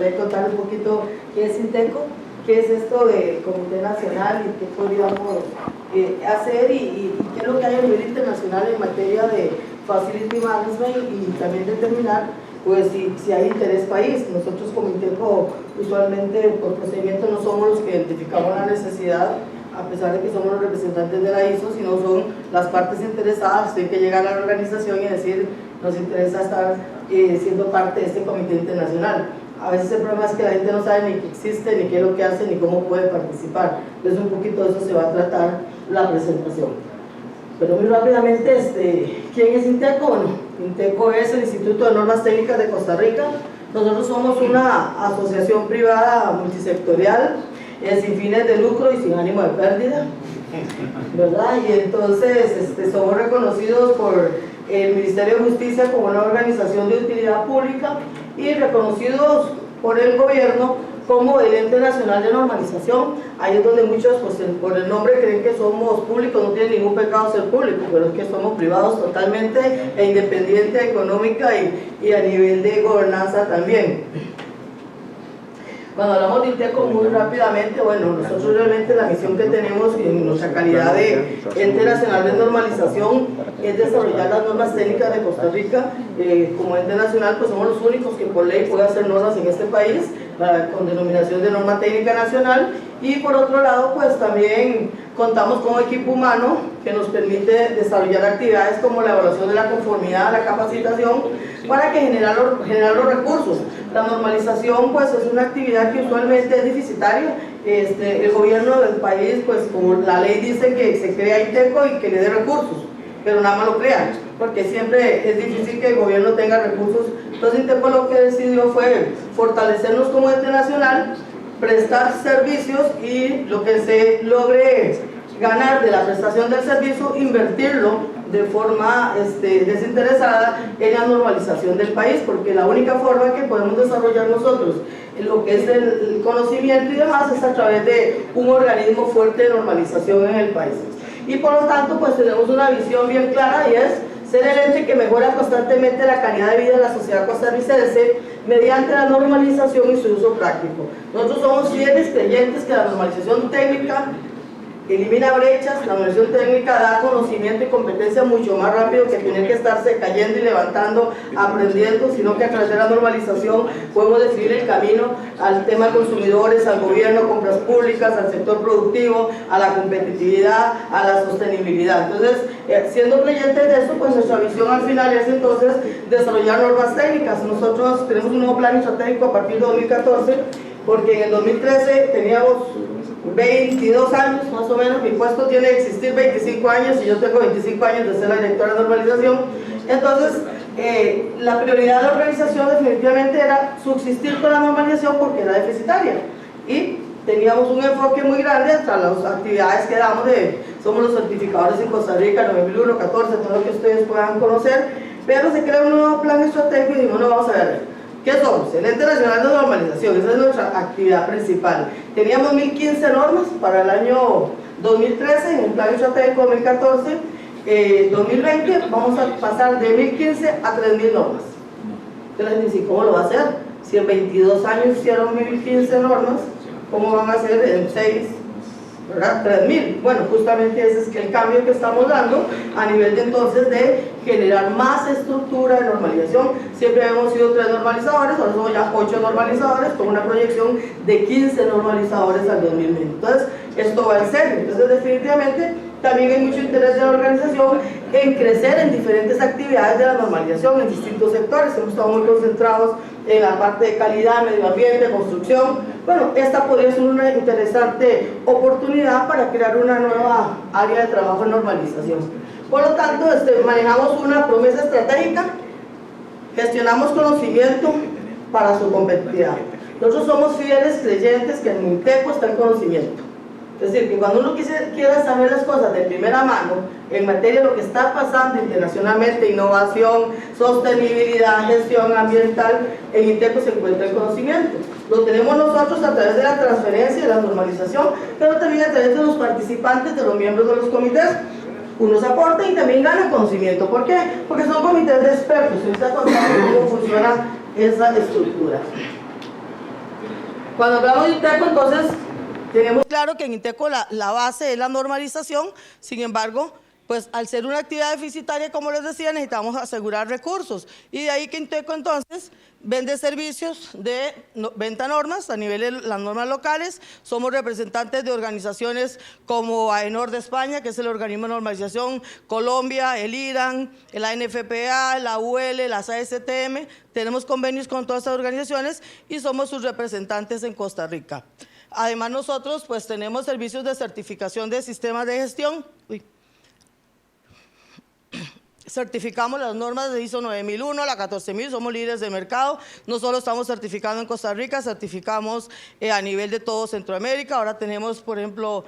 gustaría contar un poquito qué es INTECO, qué es esto de Comité Nacional y qué podríamos hacer y qué es lo que hay a nivel internacional en materia de Facility Management, y también determinar pues si hay interés país. Nosotros como INTECO usualmente por procedimiento no somos los que identificamos la necesidad, a pesar de que somos los representantes de la ISO, sino son las partes interesadas. Hay que llegar a la organización y decir, nos interesa estar siendo parte de este comité internacional. A veces el problema es que la gente no sabe ni que existe, ni qué es lo que hace, ni cómo puede participar. Entonces un poquito de eso se va a tratar la presentación. Pero muy rápidamente, ¿quién es INTECO? Bueno, INTECO es el Instituto de Normas Técnicas de Costa Rica. Nosotros somos una asociación privada multisectorial, sin fines de lucro y sin ánimo de pérdida, ¿verdad? Y entonces somos reconocidos por el Ministerio de Justicia como una organización de utilidad pública y reconocidos por el gobierno como el Ente Nacional de Normalización. Ahí es donde muchos, pues, por el nombre creen que somos públicos. No tiene ningún pecado ser público, pero es que somos privados totalmente e independiente económica y a nivel de gobernanza también. Cuando hablamos de INTECO muy rápidamente, bueno, nosotros realmente la misión que tenemos en nuestra calidad de Ente Nacional de Normalización es desarrollar las normas técnicas de Costa Rica. Como ente nacional, pues somos los únicos que por ley pueden hacer normas en este país, con denominación de norma técnica nacional. Y por otro lado, pues también contamos con un equipo humano que nos permite desarrollar actividades como la evaluación de la conformidad, la capacitación, para que generar los recursos. La normalización pues es una actividad que usualmente es deficitaria. El gobierno del país, pues como la ley dice que se crea INTECO y que le dé recursos, pero nada más lo crean, porque siempre es difícil que el gobierno tenga recursos. Entonces INTECO lo que decidió fue fortalecernos como ente nacional, prestar servicios y lo que se logre ganar de la prestación del servicio, invertirlo de forma desinteresada en la normalización del país, porque la única forma que podemos desarrollar nosotros en lo que es el conocimiento y demás es a través de un organismo fuerte de normalización en el país. Y por lo tanto pues tenemos una visión bien clara, y es ser el ente que mejora constantemente la calidad de vida de la sociedad costarricense mediante la normalización y su uso práctico. Nosotros somos fieles creyentes que la normalización técnica elimina brechas. La normalización técnica da conocimiento y competencia mucho más rápido que tener que estarse cayendo y levantando, aprendiendo, sino que a través de la normalización podemos definir el camino al tema de consumidores, al gobierno, compras públicas, al sector productivo, a la competitividad, a la sostenibilidad. Entonces, siendo creyentes de eso, pues nuestra visión al final es entonces desarrollar normas técnicas. Nosotros tenemos un nuevo plan estratégico a partir de 2014, porque en el 2013 teníamos 22 años más o menos. Mi puesto tiene que existir 25 años y yo tengo 25 años de ser la directora de normalización. Entonces la prioridad de la organización definitivamente era subsistir con la normalización porque era deficitaria, y teníamos un enfoque muy grande entre las actividades que damos. Somos los certificadores en Costa Rica, 9001, 14, todo lo que ustedes puedan conocer, pero se crea un nuevo plan estratégico y dijimos, no, vamos a ver, ¿qué somos? El Ente Nacional de Normalización, esa es nuestra actividad principal. Teníamos 1015 normas para el año 2013, en el plan estratégico 2014. 2020 vamos a pasar de 1015 a 3000 normas. Entonces, ¿cómo lo va a hacer? Si en 22 años hicieron 1015 normas, ¿cómo van a hacer en 6? ¿Verdad? 3000. Bueno, justamente ese es el cambio que estamos dando a nivel de entonces de generar más estructura de normalización. Siempre hemos sido 3 normalizadores, ahora somos ya 8 normalizadores, con una proyección de 15 normalizadores al 2020. Entonces, esto va en serio. Entonces, definitivamente, también hay mucho interés de la organización en crecer en diferentes actividades de la normalización en distintos sectores. Hemos estado muy concentrados en la parte de calidad, medio ambiente, construcción. Bueno, esta podría ser una interesante oportunidad para crear una nueva área de trabajo en normalización. Por lo tanto, manejamos una promesa estratégica, gestionamos conocimiento para su competitividad. Nosotros somos fieles creyentes que en INTECO está el conocimiento. Es decir, que cuando uno quiera saber las cosas de primera mano en materia de lo que está pasando internacionalmente, innovación, sostenibilidad, gestión ambiental, en INTECO se encuentra el conocimiento. Lo tenemos nosotros a través de la transferencia y la normalización, pero también a través de los participantes, de los miembros de los comités. Unos aportan y también ganan conocimiento. ¿Por qué? Porque son comités de expertos. Se está contando cómo funciona esa estructura. Cuando hablamos de INTECO, entonces tenemos claro que en INTECO la base es la normalización. Sin embargo, pues al ser una actividad deficitaria, como les decía, necesitamos asegurar recursos. Y de ahí que INTECO entonces vende servicios de venta normas a nivel de las normas locales. Somos representantes de organizaciones como AENOR de España, que es el organismo de normalización, Colombia, el IRAN, la ANFPA, la UL, las ASTM. Tenemos convenios con todas estas organizaciones y somos sus representantes en Costa Rica. Además, nosotros pues tenemos servicios de certificación de sistemas de gestión. Certificamos las normas de ISO 9001, la 14000, somos líderes de mercado. No solo estamos certificando en Costa Rica, certificamos a nivel de todo Centroamérica. Ahora tenemos, por ejemplo,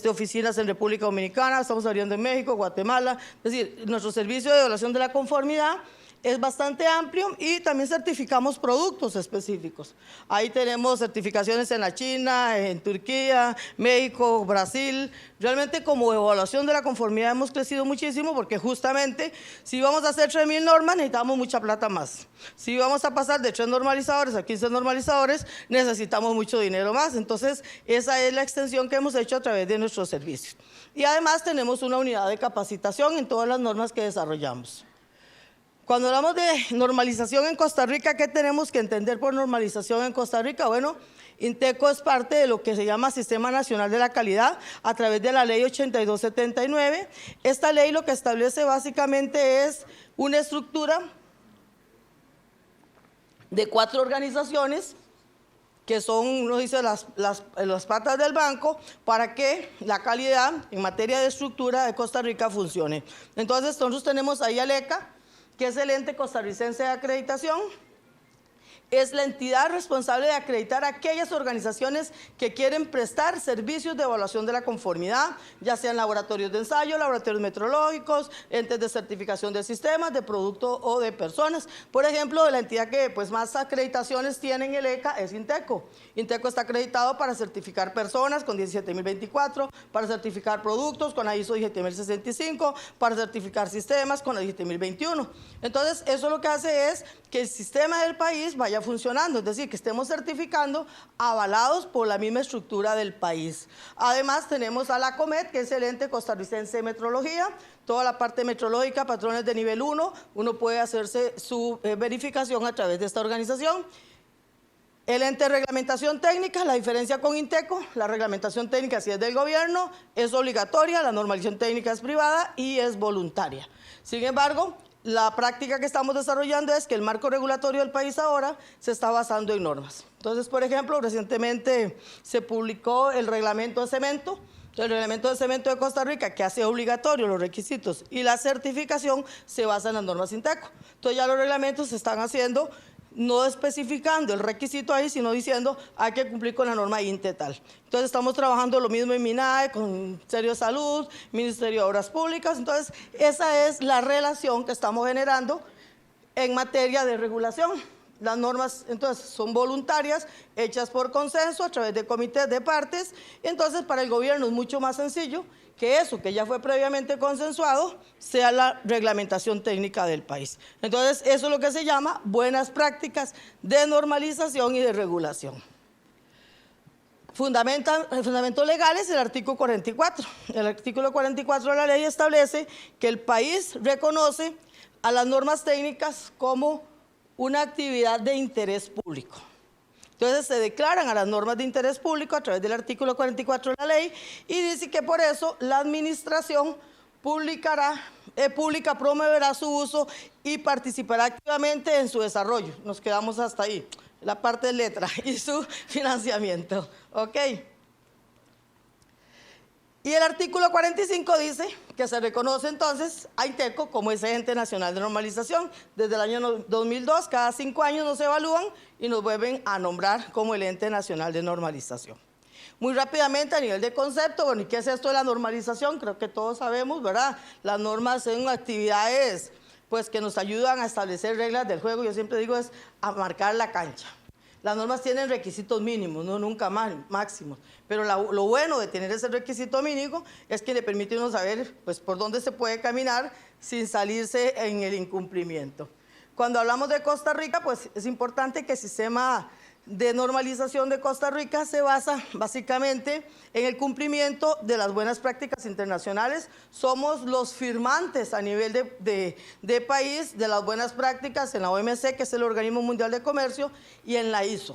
oficinas en República Dominicana, estamos abriendo en México, Guatemala. Es decir, nuestro servicio de evaluación de la conformidad es bastante amplio y también certificamos productos específicos. Ahí tenemos certificaciones en la China, en Turquía, México, Brasil. Realmente como evaluación de la conformidad hemos crecido muchísimo porque justamente si vamos a hacer 3.000 normas necesitamos mucha plata más. Si vamos a pasar de 3 normalizadores a 15 normalizadores necesitamos mucho dinero más. Entonces esa es la extensión que hemos hecho a través de nuestros servicios. Y además tenemos una unidad de capacitación en todas las normas que desarrollamos. Cuando hablamos de normalización en Costa Rica, ¿qué tenemos que entender por normalización en Costa Rica? Bueno, INTECO es parte de lo que se llama Sistema Nacional de la Calidad a través de la Ley 8279. Esta ley lo que establece básicamente es una estructura de 4 organizaciones que son, uno dice, las patas del banco para que la calidad en materia de estructura de Costa Rica funcione. Entonces, nosotros tenemos ahí al ECA, que es el ente costarricense de acreditación. Es la entidad responsable de acreditar a aquellas organizaciones que quieren prestar servicios de evaluación de la conformidad, ya sean laboratorios de ensayo, laboratorios metrológicos, entes de certificación de sistemas, de producto o de personas. Por ejemplo, la entidad que más acreditaciones tiene en el ECA es INTECO. INTECO está acreditado para certificar personas con 17024, para certificar productos con la ISO 17065, para certificar sistemas con la 17021. Entonces, eso lo que hace es que el sistema del país vaya funcionando, es decir, que estemos certificando avalados por la misma estructura del país. Además, tenemos a la COMET, que es el ente costarricense de metrología, toda la parte metrológica, patrones de nivel 1, uno puede hacerse su verificación a través de esta organización. El ente de reglamentación técnica, la diferencia con INTECO, la reglamentación técnica si es del gobierno, es obligatoria, la normalización técnica es privada y es voluntaria. Sin embargo, la práctica que estamos desarrollando es que el marco regulatorio del país ahora se está basando en normas. Entonces, por ejemplo, recientemente se publicó el reglamento de cemento. El reglamento de cemento de Costa Rica, que hace obligatorio los requisitos y la certificación, se basa en las normas INTECO. Entonces ya los reglamentos se están haciendo no especificando el requisito ahí, sino diciendo hay que cumplir con la norma INTE tal. Entonces estamos trabajando lo mismo en MINAE, con Ministerio de Salud, Ministerio de Obras Públicas. Entonces esa es la relación que estamos generando en materia de regulación. Las normas entonces son voluntarias, hechas por consenso a través de comités de partes. Entonces para el gobierno es mucho más sencillo que eso, que ya fue previamente consensuado, sea la reglamentación técnica del país. Entonces, eso es lo que se llama buenas prácticas de normalización y de regulación. Fundamento legal es el artículo 44. El artículo 44 de la ley establece que el país reconoce a las normas técnicas como una actividad de interés público. Entonces se declaran a las normas de interés público a través del artículo 44 de la ley y dice que por eso la administración pública promoverá su uso y participará activamente en su desarrollo. Nos quedamos hasta ahí, la parte de letra y su financiamiento. ¿Ok? Y el artículo 45 dice que se reconoce entonces a INTECO como ese ente nacional de normalización. Desde el año 2002, cada 5 años nos evalúan y nos vuelven a nombrar como el ente nacional de normalización. Muy rápidamente, a nivel de concepto, bueno, ¿y qué es esto de la normalización? Creo que todos sabemos, ¿verdad? Las normas son actividades pues, que nos ayudan a establecer reglas del juego. Yo siempre digo es a marcar la cancha. Las normas tienen requisitos mínimos, no nunca máximos, pero lo bueno de tener ese requisito mínimo es que le permite a uno saber pues, por dónde se puede caminar sin salirse en el incumplimiento. Cuando hablamos de Costa Rica, pues es importante que el sistema de normalización de Costa Rica se basa básicamente en el cumplimiento de las buenas prácticas internacionales. Somos los firmantes a nivel de país de las buenas prácticas en la OMC, que es el Organismo Mundial de Comercio, y en la ISO.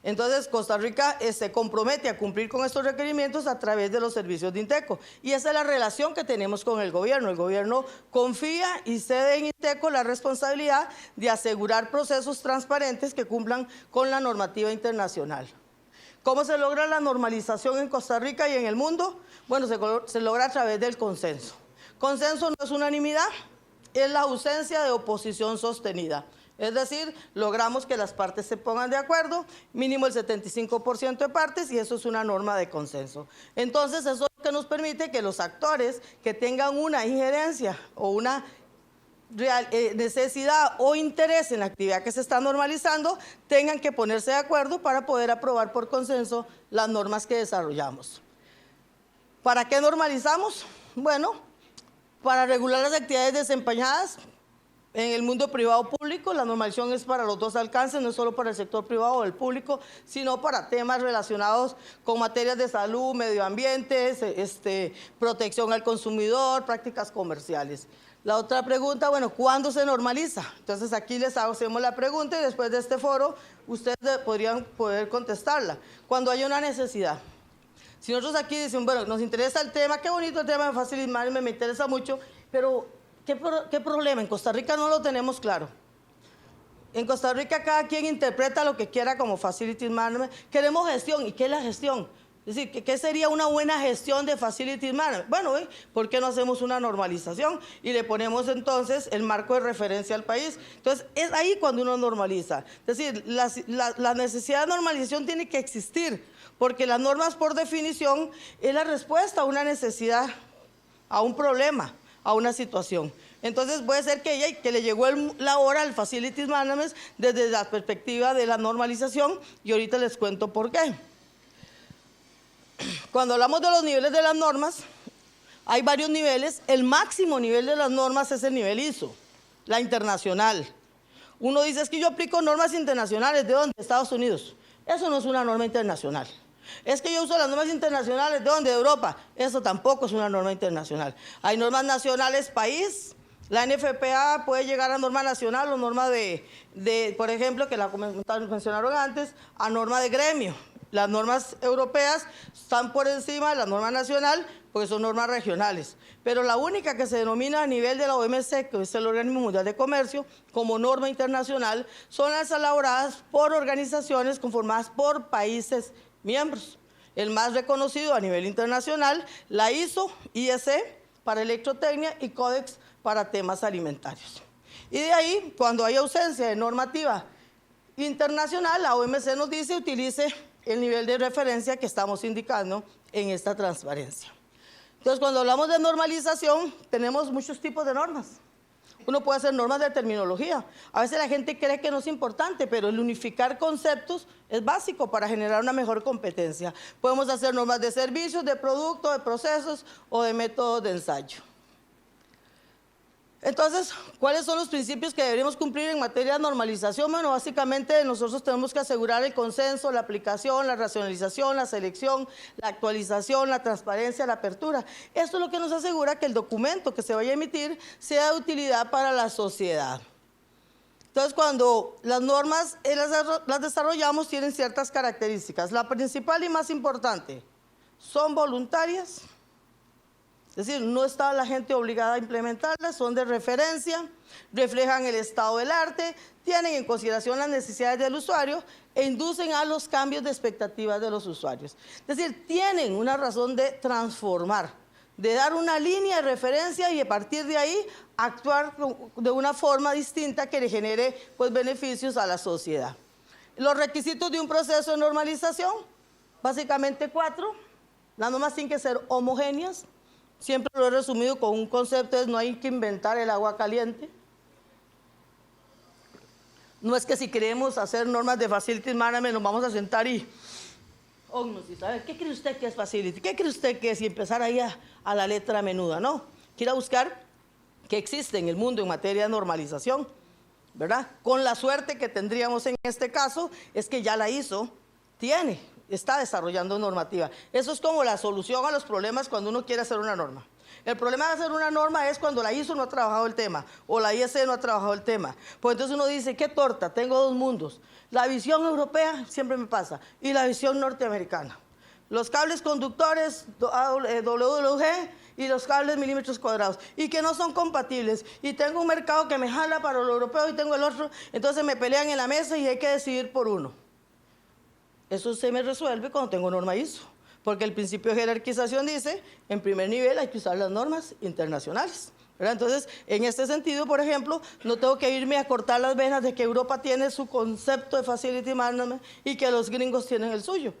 Entonces, Costa Rica se compromete a cumplir con estos requerimientos a través de los servicios de INTECO. Y esa es la relación que tenemos con el gobierno. El gobierno confía y cede en INTECO la responsabilidad de asegurar procesos transparentes que cumplan con la normativa internacional. ¿Cómo se logra la normalización en Costa Rica y en el mundo? Bueno, se logra a través del consenso. Consenso no es unanimidad, es la ausencia de oposición sostenida. Es decir, logramos que las partes se pongan de acuerdo, mínimo el 75% de partes, y eso es una norma de consenso. Entonces, eso es lo que nos permite que los actores que tengan una injerencia o una necesidad o interés en la actividad que se está normalizando, tengan que ponerse de acuerdo para poder aprobar por consenso las normas que desarrollamos. ¿Para qué normalizamos? Bueno, para regular las actividades desempeñadas en el mundo privado público. La normalización es para los dos alcances, no es solo para el sector privado o el público, sino para temas relacionados con materias de salud, medio ambiente, protección al consumidor, prácticas comerciales. La otra pregunta, bueno, ¿cuándo se normaliza? Entonces aquí les hacemos la pregunta y después de este foro ustedes podrían poder contestarla. Cuando haya una necesidad. Si nosotros aquí decimos, bueno, nos interesa el tema, qué bonito el tema de Facility Management, me interesa mucho, pero ¿qué problema? En Costa Rica no lo tenemos claro. En Costa Rica cada quien interpreta lo que quiera como Facility Management. Queremos gestión. ¿Y qué es la gestión? Es decir, ¿qué sería una buena gestión de Facility Management? Bueno, ¿por qué no hacemos una normalización y le ponemos entonces el marco de referencia al país? Entonces, es ahí cuando uno normaliza. Es decir, la necesidad de normalización tiene que existir, porque las normas por definición es la respuesta a una necesidad, a un problema, a una situación. Entonces puede ser que le llegó la hora al Facilities Management desde la perspectiva de la normalización, y ahorita les cuento por qué. Cuando hablamos de los niveles de las normas, hay varios niveles. El máximo nivel de las normas es el nivel ISO, la internacional. Uno dice, es que yo aplico normas internacionales. ¿De dónde? De Estados Unidos. Eso no es una norma internacional. Es que yo uso las normas internacionales. ¿De dónde? De Europa. Eso tampoco es una norma internacional. Hay normas nacionales país. La NFPA puede llegar a norma nacional o norma por ejemplo, que la mencionaron antes, a norma de gremio. Las normas europeas están por encima de la norma nacional porque son normas regionales. Pero la única que se denomina a nivel de la OMC, que es el Organismo Mundial de Comercio, como norma internacional, son las elaboradas por organizaciones conformadas por países miembros. El más reconocido a nivel internacional, la ISO, IEC, para electrotecnia, y Codex para temas alimentarios. Y de ahí, cuando hay ausencia de normativa internacional, la OMC nos dice utilice el nivel de referencia que estamos indicando en esta transparencia. Entonces, cuando hablamos de normalización, tenemos muchos tipos de normas. Uno puede hacer normas de terminología. A veces la gente cree que no es importante, pero el unificar conceptos es básico para generar una mejor competencia. Podemos hacer normas de servicios, de productos, de procesos o de métodos de ensayo. Entonces, ¿cuáles son los principios que deberíamos cumplir en materia de normalización? Bueno, básicamente nosotros tenemos que asegurar el consenso, la aplicación, la racionalización, la selección, la actualización, la transparencia, la apertura. Esto es lo que nos asegura que el documento que se vaya a emitir sea de utilidad para la sociedad. Entonces, cuando las normas las desarrollamos, tienen ciertas características. La principal y más importante, son voluntarias. Es decir, no está la gente obligada a implementarlas, son de referencia, reflejan el estado del arte, tienen en consideración las necesidades del usuario e inducen a los cambios de expectativas de los usuarios. Es decir, tienen una razón de transformar, de dar una línea de referencia y a partir de ahí actuar de una forma distinta que le genere beneficios a la sociedad. Los requisitos de un proceso de normalización, básicamente 4. Las normas tienen que ser homogéneas. Siempre lo he resumido con un concepto, es no hay que inventar el agua caliente. No es que si queremos hacer normas de Facility Management nos vamos a sentar y ¿sabe? ¿Qué cree usted que es Facility? ¿Qué cree usted que es? Y empezar ahí a la letra menuda, no. Quiera buscar qué existe en el mundo en materia de normalización. ¿verdad? Con la suerte que tendríamos en este caso, es que ya la ISO está desarrollando normativa. Eso es como la solución a los problemas cuando uno quiere hacer una norma. El problema de hacer una norma es cuando la ISO no ha trabajado el tema o la IEC no ha trabajado el tema. Pues entonces uno dice, qué torta, tengo dos mundos. La visión europea siempre me pasa y la visión norteamericana. Los cables conductores WG y los cables milímetros cuadrados y que no son compatibles. Y tengo un mercado que me jala para lo europeo y tengo el otro. Entonces me pelean en la mesa y hay que decidir por uno. Eso se me resuelve cuando tengo norma ISO. Porque el principio de jerarquización dice, en primer nivel hay que usar las normas internacionales, ¿verdad? Entonces, en este sentido, por ejemplo, no tengo que irme a cortar las venas de que Europa tiene su concepto de Facility Management y que los gringos tienen el suyo.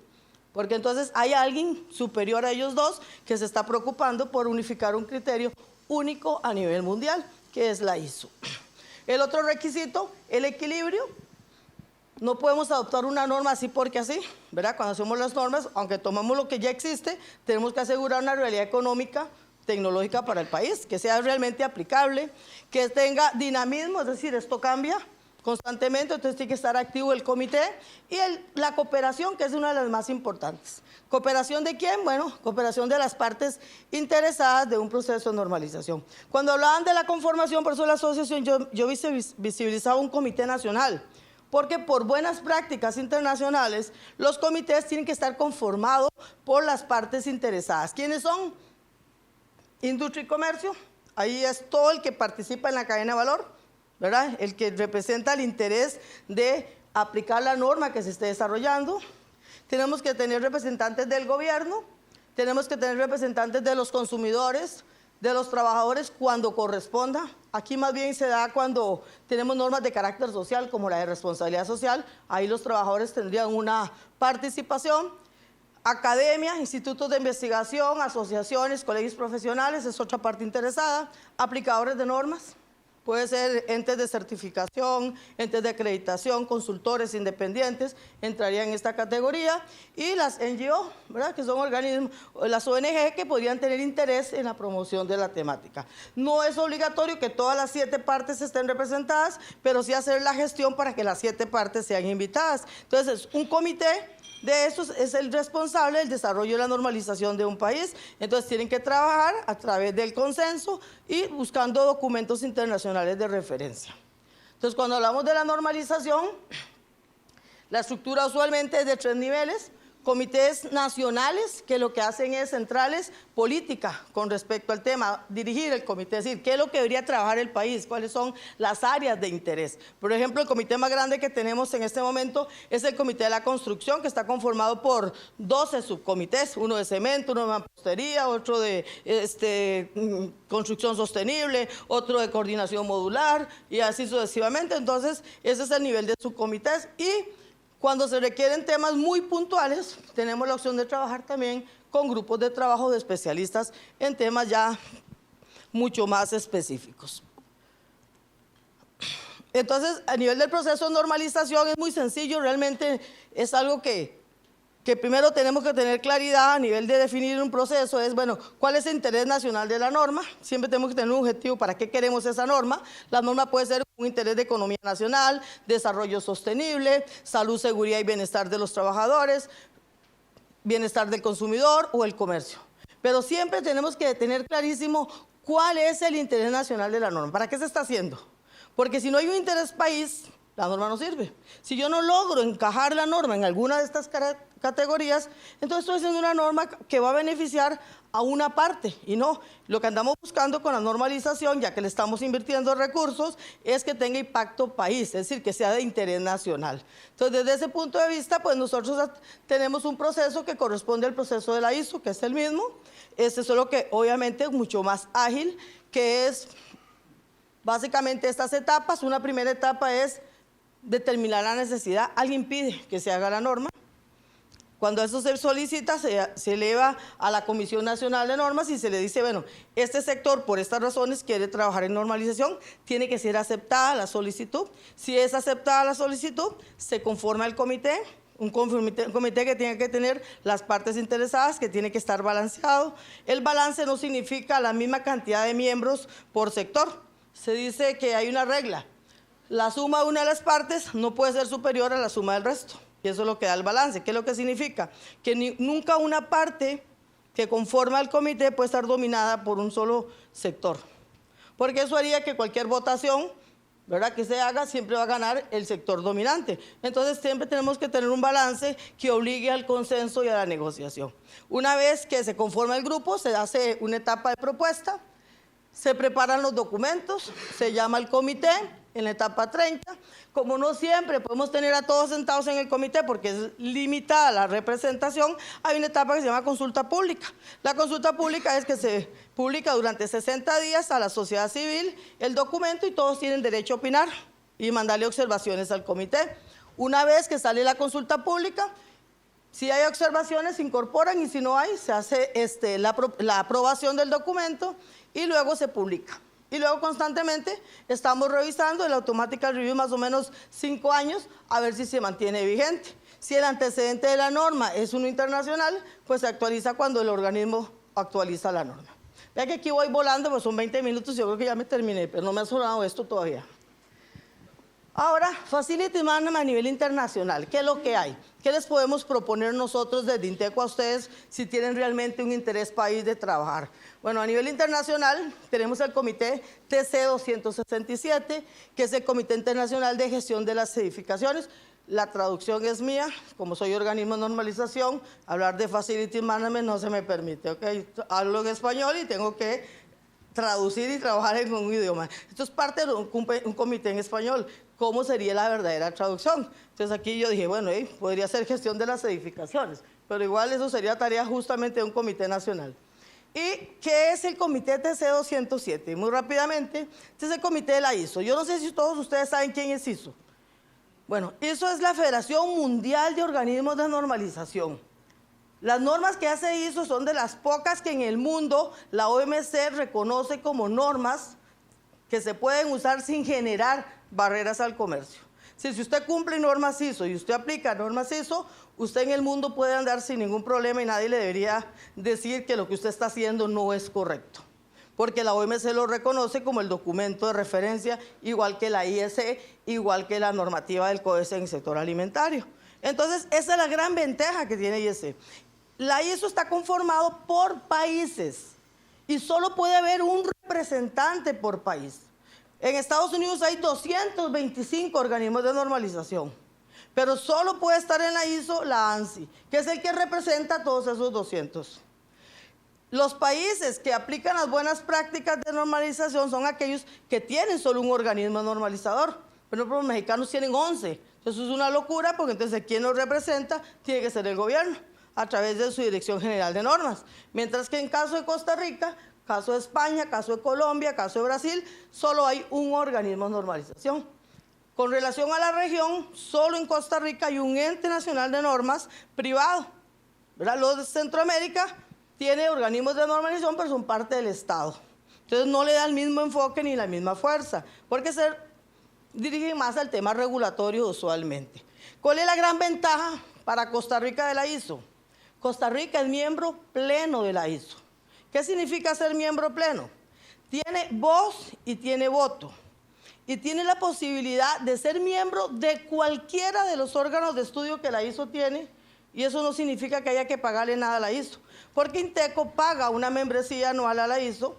Porque entonces hay alguien superior a ellos dos que se está preocupando por unificar un criterio único a nivel mundial, que es la ISO. El otro requisito, el equilibrio. No podemos adoptar una norma así porque así, ¿verdad? Cuando hacemos las normas, aunque tomamos lo que ya existe, tenemos que asegurar una realidad económica, tecnológica para el país, que sea realmente aplicable, que tenga dinamismo, es decir, esto cambia constantemente, entonces tiene que estar activo el comité y la cooperación, que es una de las más importantes. ¿Cooperación de quién? Bueno, cooperación de las partes interesadas de un proceso de normalización. Cuando hablaban de la conformación, por eso la asociación, yo visibilizaba un comité nacional, porque por buenas prácticas internacionales, los comités tienen que estar conformados por las partes interesadas. ¿Quiénes son? Industria y comercio, ahí es todo el que participa en la cadena de valor, ¿verdad? El que representa el interés de aplicar la norma que se esté desarrollando. Tenemos que tener representantes del gobierno, tenemos que tener representantes de los consumidores, de los trabajadores cuando corresponda. Aquí más bien se da cuando tenemos normas de carácter social como la de responsabilidad social, ahí los trabajadores tendrían una participación. Academia, institutos de investigación, asociaciones, colegios profesionales, es otra parte interesada. Aplicadores de normas, puede ser entes de certificación, entes de acreditación, consultores independientes, entrarían en esta categoría. Y las NGO, ¿verdad? Que son organismos, las ONG que podrían tener interés en la promoción de la temática. No es obligatorio que todas las 7 partes estén representadas, pero sí hacer la gestión para que las 7 partes sean invitadas. Entonces, un comité de eso es el responsable del desarrollo y la normalización de un país. Entonces tienen que trabajar a través del consenso y buscando documentos internacionales de referencia. Entonces cuando hablamos de la normalización, la estructura usualmente es de 3 niveles. Comités nacionales que lo que hacen es centrales política con respecto al tema, dirigir el comité, es decir, qué es lo que debería trabajar el país, cuáles son las áreas de interés. Por ejemplo, el comité más grande que tenemos en este momento es el comité de la construcción, que está conformado por 12 subcomités, uno de cemento, uno de mampostería, otro de construcción sostenible, otro de coordinación modular y así sucesivamente. Entonces, ese es el nivel de subcomités. Y cuando se requieren temas muy puntuales, tenemos la opción de trabajar también con grupos de trabajo de especialistas en temas ya mucho más específicos. Entonces, a nivel del proceso de normalización es muy sencillo, realmente es algo que primero tenemos que tener claridad a nivel de definir un proceso, es, bueno, ¿cuál es el interés nacional de la norma? Siempre tenemos que tener un objetivo para qué queremos esa norma. La norma puede ser un interés de economía nacional, desarrollo sostenible, salud, seguridad y bienestar de los trabajadores, bienestar del consumidor o el comercio. Pero siempre tenemos que tener clarísimo cuál es el interés nacional de la norma, ¿para qué se está haciendo? Porque si no hay un interés país, la norma no sirve. Si yo no logro encajar la norma en alguna de estas categorías, entonces estoy haciendo una norma que va a beneficiar a una parte y no. Lo que andamos buscando con la normalización, ya que le estamos invirtiendo recursos, es que tenga impacto país, es decir, que sea de interés nacional. Entonces, desde ese punto de vista, pues nosotros tenemos un proceso que corresponde al proceso de la ISO, que es el mismo, solo que obviamente es mucho más ágil, que es básicamente estas etapas. Una primera etapa es determinar la necesidad, alguien pide que se haga la norma. Cuando eso se solicita, se eleva a la Comisión Nacional de Normas y se le dice, bueno, este sector por estas razones quiere trabajar en normalización, tiene que ser aceptada la solicitud. Si es aceptada la solicitud, se conforma el comité, un comité que tiene que tener las partes interesadas, que tiene que estar balanceado. El balance no significa la misma cantidad de miembros por sector. Se dice que hay una regla. la suma de una de las partes no puede ser superior a la suma del resto. Y eso es lo que da el balance. ¿Qué es lo que significa? Que nunca una parte que conforma el comité puede estar dominada por un solo sector. Porque eso haría que cualquier votación, ¿verdad?, que se haga, siempre va a ganar el sector dominante. Entonces siempre tenemos que tener un balance que obligue al consenso y a la negociación. Una vez que se conforma el grupo, se hace una etapa de propuesta, se preparan los documentos, se llama al comité en la etapa 30. Como no siempre podemos tener a todos sentados en el comité porque es limitada la representación, hay una etapa que se llama consulta pública. La consulta pública es que se publica durante 60 días a la sociedad civil el documento y todos tienen derecho a opinar y mandarle observaciones al comité. Una vez que sale la consulta pública, si hay observaciones se incorporan y si no hay, se hace la aprobación del documento y luego se publica. Y luego constantemente estamos revisando el Automatical Review más o menos 5 años a ver si se mantiene vigente. Si el antecedente de la norma es uno internacional, pues se actualiza cuando el organismo actualiza la norma. Vea que aquí voy volando, pues son 20 minutos, yo creo que ya me terminé, pero no me ha sonado esto todavía. Ahora, Facility Management a nivel internacional, ¿qué es lo que hay? ¿Qué les podemos proponer nosotros desde INTECO a ustedes si tienen realmente un interés país de trabajar? Bueno, a nivel internacional tenemos el comité TC 267, que es el Comité Internacional de Gestión de las Edificaciones. La traducción es mía, como soy organismo de normalización, hablar de Facility Management no se me permite, ¿ok? Hablo en español y tengo que traducir y trabajar en un idioma. Esto es parte de un comité en español. ¿Cómo sería la verdadera traducción? Entonces aquí yo dije, bueno, podría ser gestión de las edificaciones, pero igual eso sería tarea justamente de un comité nacional. ¿Y qué es el comité TC 207? Muy rápidamente, este es el comité de la ISO. Yo no sé si todos ustedes saben quién es ISO. Bueno, ISO es la Federación Mundial de Organismos de Normalización. Las normas que hace ISO son de las pocas que en el mundo la OMC reconoce como normas que se pueden usar sin generar barreras al comercio. Si usted cumple normas ISO y usted aplica normas ISO, usted en el mundo puede andar sin ningún problema y nadie le debería decir que lo que usted está haciendo no es correcto. Porque la OMC lo reconoce como el documento de referencia, igual que la IEC, igual que la normativa del CODES en el sector alimentario. Entonces, esa es la gran ventaja que tiene IEC. La ISO está conformado por países y solo puede haber un representante por país. En Estados Unidos hay 225 organismos de normalización, pero solo puede estar en la ISO la ANSI, que es el que representa a todos esos 200. Los países que aplican las buenas prácticas de normalización son aquellos que tienen solo un organismo normalizador. Por ejemplo, los mexicanos tienen 11. Entonces es una locura porque entonces quien los representa tiene que ser el gobierno a través de su Dirección General de Normas. Mientras que en caso de Costa Rica, caso de España, caso de Colombia, caso de Brasil, solo hay un organismo de normalización. Con relación a la región, solo en Costa Rica hay un ente nacional de normas privado, ¿verdad? Los de Centroamérica tienen organismos de normalización, pero son parte del Estado. Entonces no le da el mismo enfoque ni la misma fuerza, porque se dirigen más al tema regulatorio usualmente. ¿Cuál es la gran ventaja para Costa Rica de la ISO? Costa Rica es miembro pleno de la ISO. ¿Qué significa ser miembro pleno? Tiene voz y tiene voto. Y tiene la posibilidad de ser miembro de cualquiera de los órganos de estudio que la ISO tiene. Y eso no significa que haya que pagarle nada a la ISO. Porque INTECO paga una membresía anual a la ISO.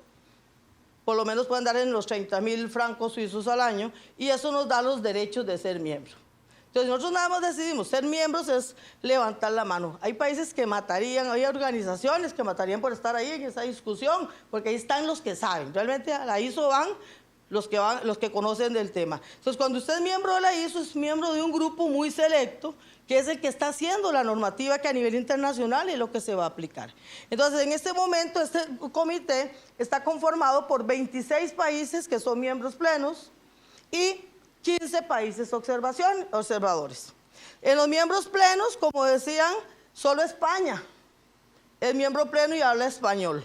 Por lo menos pueden dar en los 30.000 francos suizos al año. Y eso nos da los derechos de ser miembro. Entonces nosotros nada más decidimos ser miembros es levantar la mano. Hay países que matarían, hay organizaciones que matarían por estar ahí en esa discusión, porque ahí están los que saben. Realmente a la ISO van los que conocen del tema. Entonces cuando usted es miembro de la ISO, es miembro de un grupo muy selecto, que es el que está haciendo la normativa que a nivel internacional es lo que se va a aplicar. Entonces en este momento este comité está conformado por 26 países que son miembros plenos y 15 países observadores. En los miembros plenos, como decían, solo España es miembro pleno y habla español.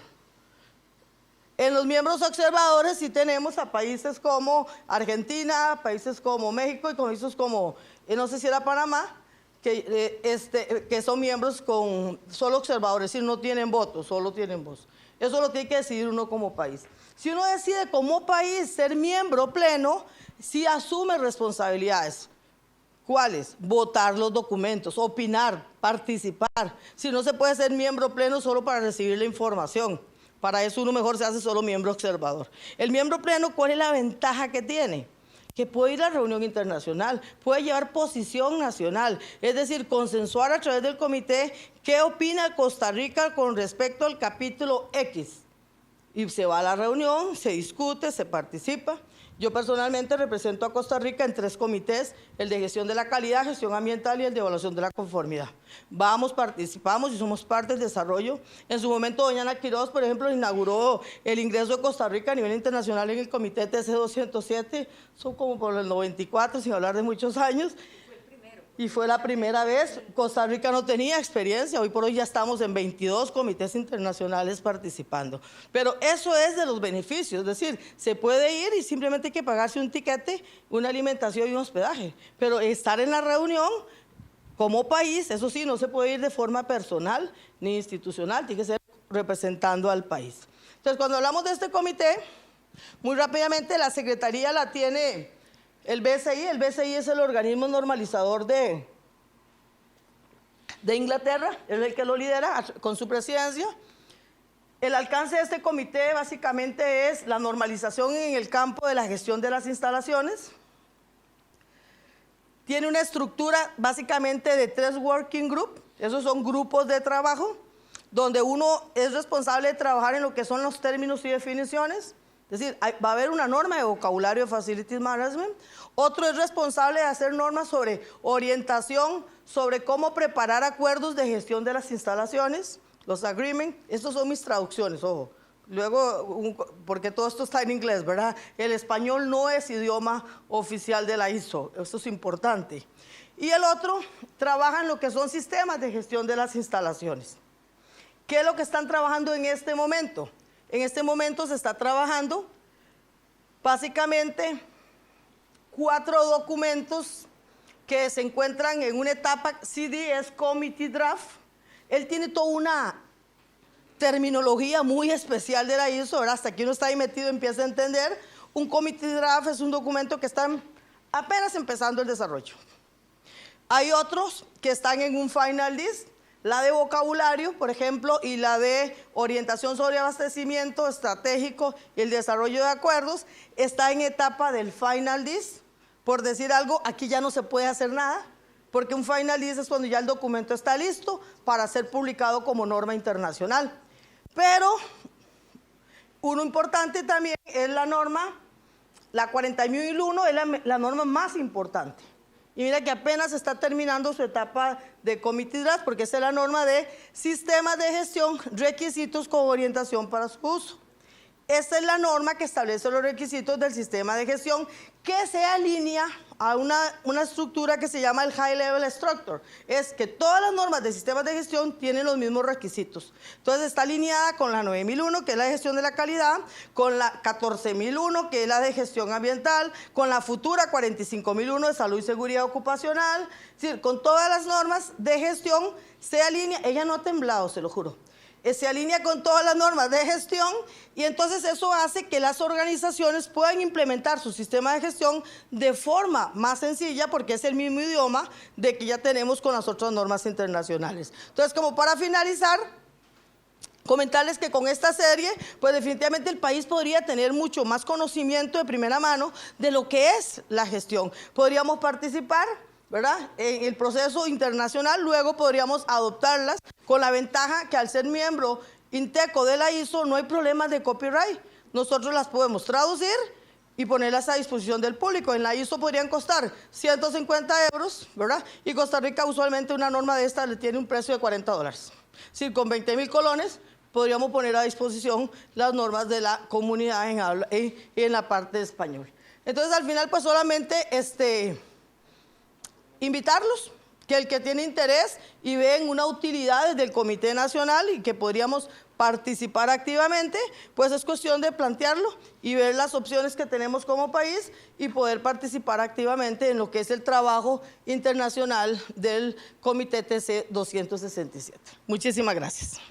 En los miembros observadores sí tenemos a países como Argentina, países como México y países como, no sé si era Panamá, que son miembros con solo observadores, es decir, no tienen voto, solo tienen voz. Eso lo tiene que decidir uno como país. Si uno decide como país ser miembro pleno, sí asume responsabilidades. ¿Cuáles? Votar los documentos, opinar, participar. Si no se puede ser miembro pleno solo para recibir la información. Para eso uno mejor se hace solo miembro observador. El miembro pleno, ¿cuál es la ventaja que tiene? Que puede ir a la reunión internacional, puede llevar posición nacional, es decir, consensuar a través del comité qué opina Costa Rica con respecto al capítulo X. Y se va a la reunión, se discute, se participa. Yo personalmente represento a Costa Rica en 3 comités, el de gestión de la calidad, gestión ambiental y el de evaluación de la conformidad. Vamos, participamos y somos parte del desarrollo. En su momento, doña Ana Quiroz, por ejemplo, inauguró el ingreso de Costa Rica a nivel internacional en el comité TC 207, son como por el 94, sin hablar de muchos años. Y fue la primera vez. Costa Rica no tenía experiencia, hoy por hoy ya estamos en 22 comités internacionales participando. Pero eso es de los beneficios, es decir, se puede ir y simplemente hay que pagarse un tiquete, una alimentación y un hospedaje. Pero estar en la reunión como país, eso sí, no se puede ir de forma personal ni institucional, tiene que ser representando al país. Entonces, cuando hablamos de este comité, muy rápidamente la Secretaría la tiene el BCI es el organismo normalizador de Inglaterra, es el que lo lidera con su presidencia. El alcance de este comité básicamente es la normalización en el campo de la gestión de las instalaciones. Tiene una estructura básicamente de 3 working groups, esos son grupos de trabajo, donde uno es responsable de trabajar en lo que son los términos y definiciones. Es decir, va a haber una norma de vocabulario de Facilities Management. Otro es responsable de hacer normas sobre orientación, sobre cómo preparar acuerdos de gestión de las instalaciones, los agreements. Estos son mis traducciones, ojo. Luego, porque todo esto está en inglés, ¿verdad? El español no es idioma oficial de la ISO, esto es importante. Y el otro trabaja en lo que son sistemas de gestión de las instalaciones. ¿Qué es lo que están trabajando en este momento? En este momento se está trabajando básicamente 4 documentos que se encuentran en una etapa, CD es Committee Draft. Él tiene toda una terminología muy especial de la ISO, ¿verdad? Hasta que uno está ahí metido empieza a entender. Un Committee Draft es un documento que está apenas empezando el desarrollo. Hay otros que están en un Final List. La de vocabulario, por ejemplo, y la de orientación sobre abastecimiento estratégico y el desarrollo de acuerdos, está en etapa del Final List. Por decir algo, aquí ya no se puede hacer nada, porque un Final List es cuando ya el documento está listo para ser publicado como norma internacional. Pero uno importante también es la norma, la 40.001 es la norma más importante. Y mira que apenas está terminando su etapa de Committee Draft, porque esa es la norma de sistemas de gestión, requisitos con orientación para su uso. Esta es la norma que establece los requisitos del sistema de gestión que se alinea a una estructura que se llama el High Level Structure. Es que todas las normas de sistemas de gestión tienen los mismos requisitos. Entonces está alineada con la 9001, que es la de gestión de la calidad, con la 14001, que es la de gestión ambiental, con la futura 45.001 de salud y seguridad ocupacional. Es decir, con todas las normas de gestión se alinea. Ella no ha temblado, se lo juro. Se alinea con todas las normas de gestión y entonces eso hace que las organizaciones puedan implementar su sistema de gestión de forma más sencilla porque es el mismo idioma de que ya tenemos con las otras normas internacionales. Entonces, como para finalizar, comentarles que con esta serie, pues definitivamente el país podría tener mucho más conocimiento de primera mano de lo que es la gestión. Podríamos participar, ¿verdad?, en el proceso internacional, luego podríamos adoptarlas con la ventaja que al ser miembro INTECO de la ISO no hay problemas de copyright. Nosotros las podemos traducir y ponerlas a disposición del público. En la ISO podrían costar 150 euros, ¿verdad? Y Costa Rica usualmente una norma de esta le tiene un precio de $40. Es decir, con 20.000 colones podríamos poner a disposición las normas de la comunidad en la parte de español. Entonces al final pues solamente invitarlos que el que tiene interés y ven una utilidad desde el Comité Nacional y que podríamos participar activamente, pues es cuestión de plantearlo y ver las opciones que tenemos como país y poder participar activamente en lo que es el trabajo internacional del Comité TC 267. Muchísimas gracias.